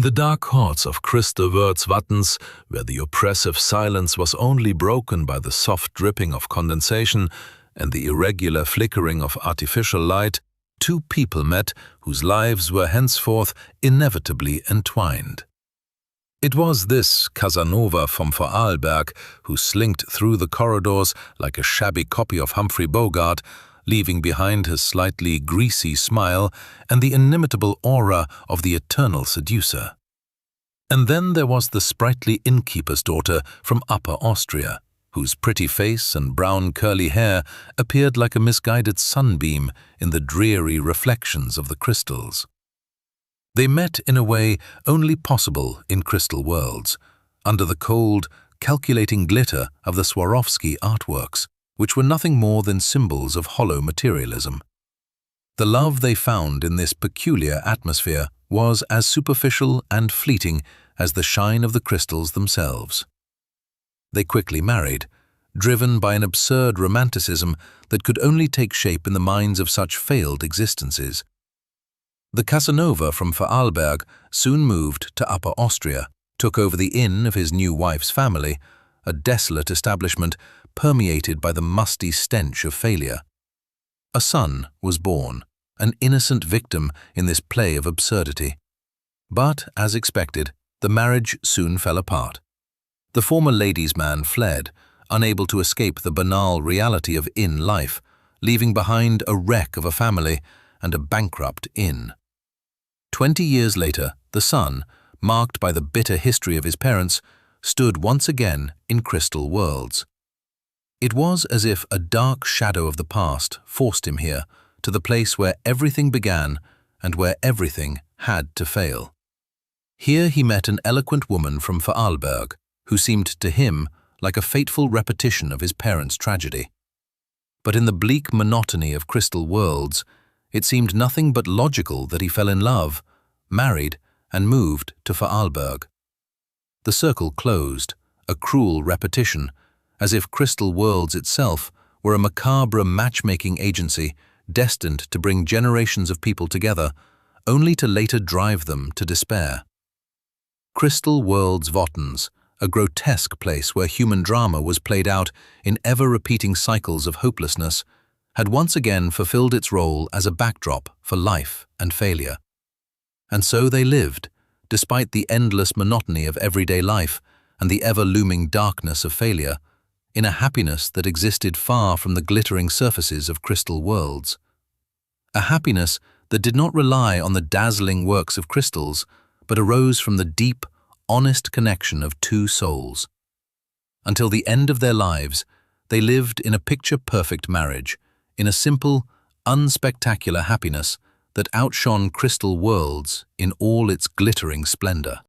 In the dark haunts of crystal world's Wattens, where the oppressive silence was only broken by the soft dripping of condensation and the irregular flickering of artificial light, two people met whose lives were henceforth inevitably entwined. It was this Casanova from Vorarlberg who slinked through the corridors like a shabby copy of Humphrey Bogart, leaving behind his slightly greasy smile and the inimitable aura of the eternal seducer. And then there was the sprightly innkeeper's daughter from Upper Austria, whose pretty face and brown curly hair appeared like a misguided sunbeam in the dreary reflections of the crystals. They met in a way only possible in crystal worlds, under the cold, calculating glitter of the Swarovski artworks, which were nothing more than symbols of hollow materialism. The love they found in this peculiar atmosphere was as superficial and fleeting as the shine of the crystals themselves. They quickly married, driven by an absurd romanticism that could only take shape in the minds of such failed existences. The Casanova from Vorarlberg soon moved to Upper Austria, took over the inn of his new wife's family, a desolate establishment permeated by the musty stench of failure. A son was born, an innocent victim in this play of absurdity. But, as expected, the marriage soon fell apart. The former ladies' man fled, unable to escape the banal reality of inn life, leaving behind a wreck of a family and a bankrupt inn. 20 years later, the son, marked by the bitter history of his parents, stood once again in crystal worlds. It was as if a dark shadow of the past forced him here, to the place where everything began and where everything had to fail. Here he met an eloquent woman from Vorarlberg, who seemed to him like a fateful repetition of his parents' tragedy. But in the bleak monotony of crystal worlds, it seemed nothing but logical that he fell in love, married, and moved to Vorarlberg. The circle closed, a cruel repetition, as if crystal worlds itself were a macabre matchmaking agency destined to bring generations of people together, only to later drive them to despair. Crystal Worlds Wattens, a grotesque place where human drama was played out in ever-repeating cycles of hopelessness, had once again fulfilled its role as a backdrop for life and failure. And so they lived, despite the endless monotony of everyday life and the ever-looming darkness of failure, in a happiness that existed far from the glittering surfaces of crystal worlds. A happiness that did not rely on the dazzling works of crystals, but arose from the deep, honest connection of two souls. Until the end of their lives, they lived in a picture-perfect marriage, in a simple, unspectacular happiness that outshone crystal worlds in all its glittering splendor.